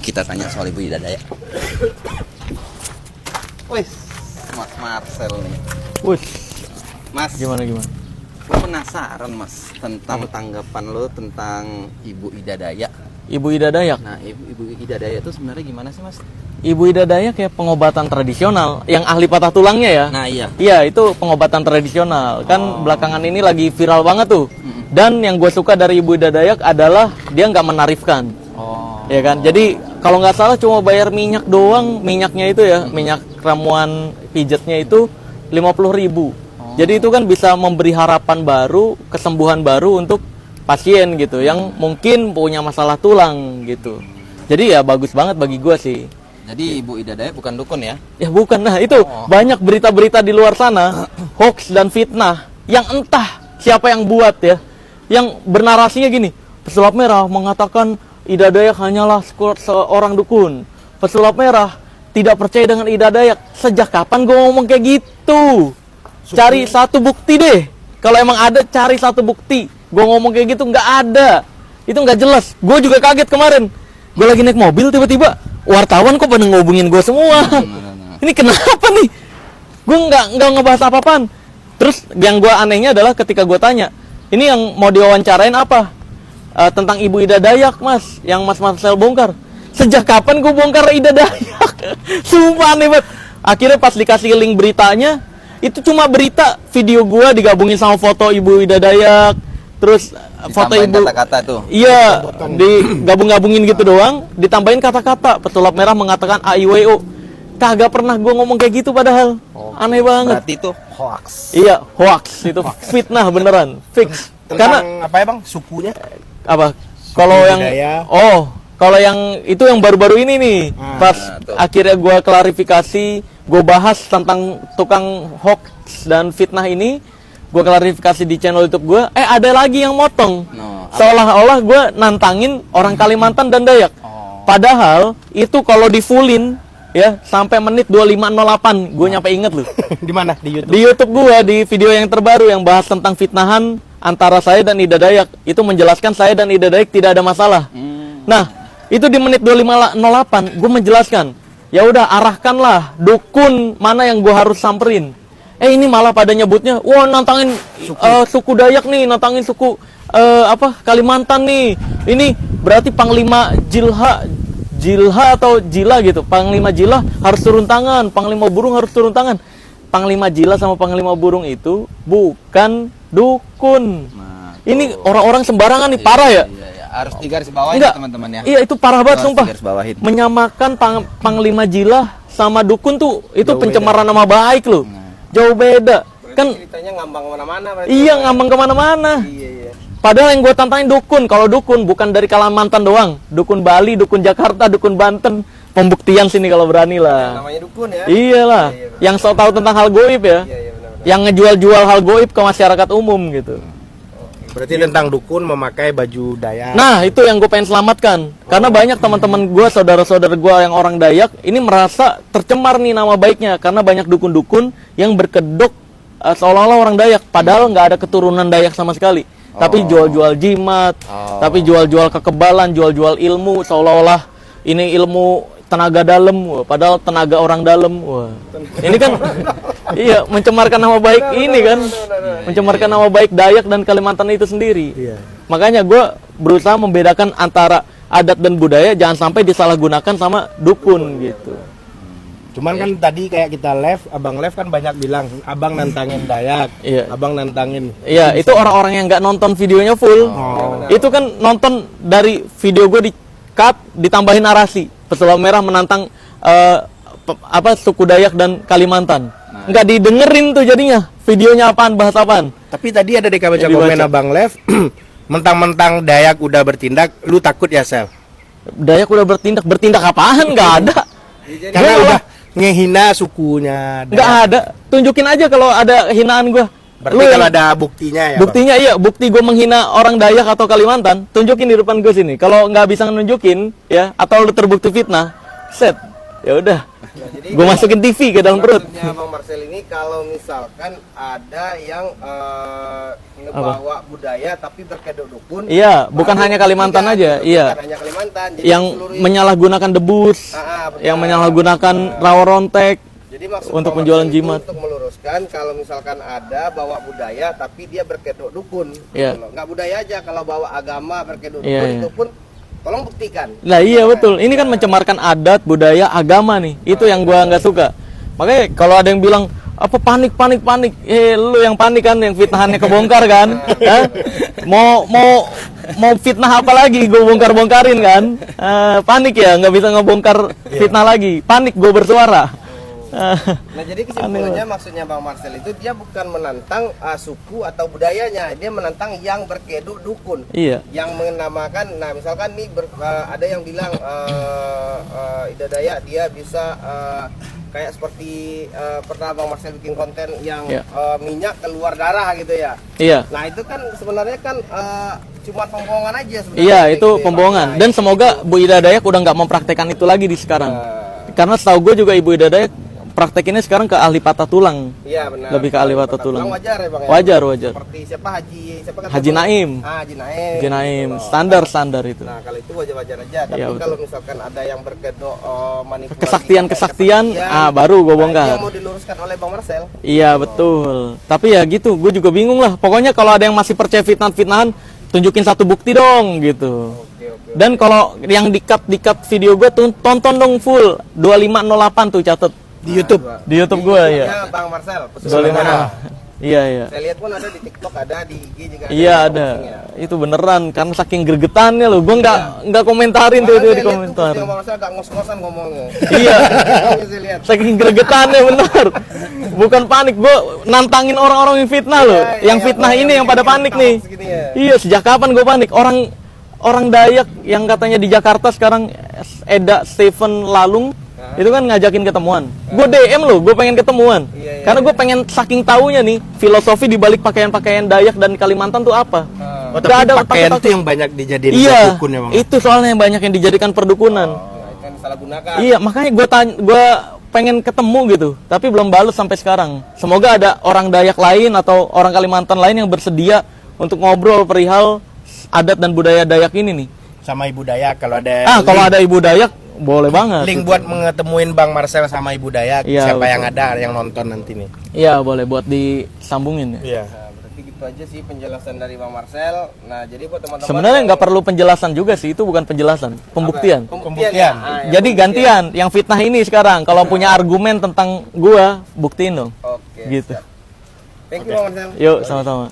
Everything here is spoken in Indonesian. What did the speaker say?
Kita tanya soal Ibu Ida Dayak. Wih, Mas Marcel nih. Wih, Mas, gimana? gue penasaran Mas tentang tanggapan lo tentang Ibu Ida Dayak. Ibu Ida Dayak. Nah, Ibu Ida Dayak itu sebenarnya gimana sih Mas? Ibu Ida Dayak ya pengobatan tradisional yang ahli patah tulangnya ya. Nah iya. Iya, itu pengobatan tradisional. Kan belakangan ini lagi viral banget tuh. Dan yang gue suka dari Ibu Ida Dayak adalah dia nggak menarifkan. Oh. Ya kan? Jadi kalau nggak salah cuma bayar minyak doang, minyaknya itu ya, minyak ramuan pijatnya itu 50.000. Jadi itu kan bisa memberi harapan baru, kesembuhan baru untuk pasien gitu yang mungkin punya masalah tulang gitu. Jadi ya bagus banget bagi gua sih. Jadi Ibu Ida Dayak bukan dukun ya? Ya bukan, nah itu banyak berita-berita di luar sana hoax dan fitnah yang entah siapa yang buat ya, yang bernarasinya gini, pesulap merah mengatakan Ida Dayak hanyalah seorang dukun, pesulap merah tidak percaya dengan Ida Dayak. Sejak kapan gua ngomong kayak gitu? Cari satu bukti deh, kalau emang ada cari satu bukti. Gue ngomong kayak gitu nggak ada, itu nggak jelas. Gue juga kaget kemarin, gue lagi naik mobil tiba-tiba wartawan kok pada ngehubungin gue semua. Ini kenapa nih? Gue nggak ngebahas apa-apaan. Terus yang gue anehnya adalah ketika gue tanya, ini yang mau diwawancarain apa? Tentang Ibu Ida Dayak Mas, yang Mas Marcel bongkar. Sejak kapan gue bongkar Ida Dayak? Sumpah aneh banget. Akhirnya pas dikasih link beritanya, itu cuma berita video gue digabungin sama foto Ibu Ida Dayak. Terus foto ibu kata-kata tuh. Iya, digabung-gabungin gitu doang, ditambahin kata-kata. Pesulap merah mengatakan AIWO. Kagak pernah gue ngomong kayak gitu padahal. Aneh banget. Berarti itu hoax. Iya, hoax. Itu fitnah beneran, fix. Tentang apa ya Bang? Sukunya? Apa? Kalau yang budaya. kalau yang itu yang baru-baru ini nih. Pas akhirnya gue klarifikasi, gue bahas tentang tukang hoax dan fitnah ini. Gue klarifikasi di channel YouTube gue, ada lagi yang motong. Seolah-olah gue nantangin orang Kalimantan dan Dayak. Padahal itu kalau di fullin ya sampai menit 25:08, gue nyampe inget loh. Di mana? Di YouTube. Di YouTube gue di video yang terbaru yang bahas tentang fitnahan antara saya dan Ida Dayak, itu menjelaskan saya dan Ida Dayak tidak ada masalah. Nah, itu di menit 25:08 gue menjelaskan, ya udah arahkanlah dukun mana yang gue harus samperin. Ini malah pada nyebutnya, wah nantangin suku Dayak nih, nantangin suku Kalimantan nih. Ini berarti Panglima Jilha atau Jila gitu. Panglima Jila harus turun tangan, Panglima Burung harus turun tangan. Panglima Jila sama Panglima Burung itu bukan dukun. Ini orang-orang sembarangan nih, parah ya. Iya. Harus digarisbawahi teman-teman ya. Iya, itu parah banget sumpah. Digarisbawahin. Menyamakan Panglima Jila sama dukun tuh, itu pencemaran nama baik loh. Jauh beda. Berarti Kan ceritanya ngambang kemana-mana. iya, ngambang kemana-mana. Iya. Padahal yang gue tantangin dukun. Kalau dukun bukan dari Kalimantan doang, dukun Bali, dukun Jakarta, dukun Banten. Pembuktian sini kalau berani lah. Namanya dukun ya. Iyalah, yang so tahu tentang hal goib ya. Iya, benar-benar. Yang ngejual-jual hal goib ke masyarakat umum gitu. Berarti tentang dukun memakai baju Dayak. Nah, itu yang gue pengen selamatkan. Karena banyak teman-teman gue, saudara-saudara gue yang orang Dayak, ini merasa tercemar nih nama baiknya. Karena banyak dukun-dukun yang berkedok seolah-olah orang Dayak. Padahal nggak ada keturunan Dayak sama sekali. Tapi jual-jual jimat, tapi jual-jual kekebalan, jual-jual ilmu. Seolah-olah ini ilmu tenaga dalam, padahal tenaga orang dalam. Wah. Ini kan iya, mencemarkan nama baik ini kan. Mencemarkan nama baik Dayak dan Kalimantan itu sendiri. Iya. Makanya gue berusaha membedakan antara adat dan budaya, jangan sampai disalahgunakan sama dukun gitu. Cuman kan tadi kayak kita live, Abang live kan banyak bilang Abang nantangin Dayak, Iya. Abang nantangin. Iya, itu orang-orang yang nggak nonton videonya full. Itu kan nonton dari video gue di cut, ditambahin narasi. Pesulap merah menantang suku Dayak dan Kalimantan. Nggak didengerin tuh jadinya. Videonya apaan, bahas apaan. Tapi tadi ada di baca komen Abang live, mentang-mentang Dayak udah bertindak, lu takut ya Sel? Dayak udah bertindak apaan? Nggak ada. Karena udah ngehina sukunya. Nggak ada. Tunjukin aja kalau ada hinaan gue. Berarti kalau ada buktinya ya. Buktinya iya, bukti gue menghina orang Dayak atau Kalimantan, tunjukin di depan gue sini. Kalau nggak bisa nunjukin ya, atau lu terbukti fitnah, set, Ya udah, jadi gue masukin TV ke dalam perut. maksudnya Bang Marcel ini kalau misalkan ada yang ngebawa budaya tapi berkedok dukun. Iya, bukan hanya Kalimantan aja, iya. Bukan hanya Kalimantan. Jadi Yang seluruh menyalahgunakan debus, benar. yang menyalahgunakan rawa rontek. Jadi maksud untuk Bang penjualan Marcel itu jimat. untuk meluruskan kalau misalkan ada bawa budaya tapi dia berkedok dukun. Iya. Gitu loh. Nggak budaya aja, kalau bawa agama berkedok Iya, dukun iya. itu pun tolong buktikan. Nah iya betul, ini kan mencemarkan adat, budaya, agama nih. Itu yang gua nggak suka. Makanya kalau ada yang bilang apa panik, lu yang panik kan, yang fitnahannya kebongkar kan? Hah? Mau fitnah apa lagi? Gue bongkarin kan? Panik ya, nggak bisa ngebongkar fitnah lagi. Panik gue bersuara. Nah jadi kesimpulannya maksudnya Bang Marcel itu dia bukan menantang suku atau budayanya, dia menantang yang berkedok dukun. Iya. Yang menamakan, nah misalkan nih ada yang bilang Ida Dayak dia bisa kayak seperti pernah Bang Marcel bikin konten yang Iya. Minyak keluar darah gitu ya. Iya. Nah itu kan sebenarnya kan cuma pembohongan aja sebenarnya. Iya, kayak itu gitu ya, pembohongan. Bang. Dan semoga Bu Ida Dayak udah nggak mempraktekkan itu lagi di sekarang. Karena setahu gue juga Ibu Ida Dayak praktekinnya sekarang ke ahli patah tulang. Iya benar. Lebih ke ahli patah tulang. Wajar ya Bang ya? Wajar. Seperti siapa kan Haji Naim. Haji Naim. Haji Naim, Gitu loh. standar itu. Nah kalau itu wajar-wajar aja. Tapi Iya, betul. kalau misalkan ada yang berkedok manipulasi Kesaktian, baru gue nah, bongkar. itu yang mau diluruskan oleh Bang Marcel. Iya betul. Tapi ya gitu, gue juga bingung lah. Pokoknya kalau ada yang masih percaya fitnahan, tunjukin satu bukti dong gitu. Oke. Dan kalau yang di-cut video gue tuh tonton dong full 2508 tuh catet Di YouTube. di YouTube gue ya. Bang Marcel. 2508. Iya. Saya lihat pun ada di TikTok, ada di IG juga. Iya ada. Itu beneran karena saking gregetannya loh. Gue nggak komentarin tuh di komentar. Bang Marcel agak ngos-ngosan ngomongnya. Iya. Saya lihat. Saking gregetannya bener. Bukan panik, gue nantangin orang-orang yang fitnah loh. Yang fitnah ini yang pada panik nih. Segini ya. Iya, sejak kapan gue panik? Orang Dayak yang katanya di Jakarta sekarang, Eda Stephen Lalung, itu kan ngajakin ketemuan. Gue DM loh, gue pengen ketemuan. Iya. Karena gue pengen saking taunya nih filosofi di balik pakaian-pakaian Dayak dan Kalimantan tuh apa. Oh, Nggak ada pakaian pakai-pakai. itu yang banyak dijadiin Iya, dukun ya Bang. itu soalnya yang banyak yang dijadikan perdukunan. Itu yang salah gunakan. Iya, makanya gue pengen ketemu gitu, tapi belum balas sampai sekarang. Semoga ada orang Dayak lain atau orang Kalimantan lain yang bersedia untuk ngobrol perihal adat dan budaya Dayak ini nih. Sama Ibu Dayak kalau ada. Kalau ada Ibu Dayak, boleh banget. link buat mengetemuin Bang Marcel sama Ibu Dayak. Iya, Siapa betul. yang ada yang nonton nanti nih. Iya, boleh buat disambungin ya. Iya. Nah, berarti gitu aja sih penjelasan dari Bang Marcel. Nah, jadi buat teman-teman Sebenarnya nggak perlu penjelasan juga sih, itu bukan penjelasan, pembuktian. Pembuktian. ya. Ah, Jadi gantian, yang fitnah ini sekarang kalau punya argumen tentang gua, buktiin dong. Oke. Gitu. Thank you Bang Marcel. Yuk, sama-sama.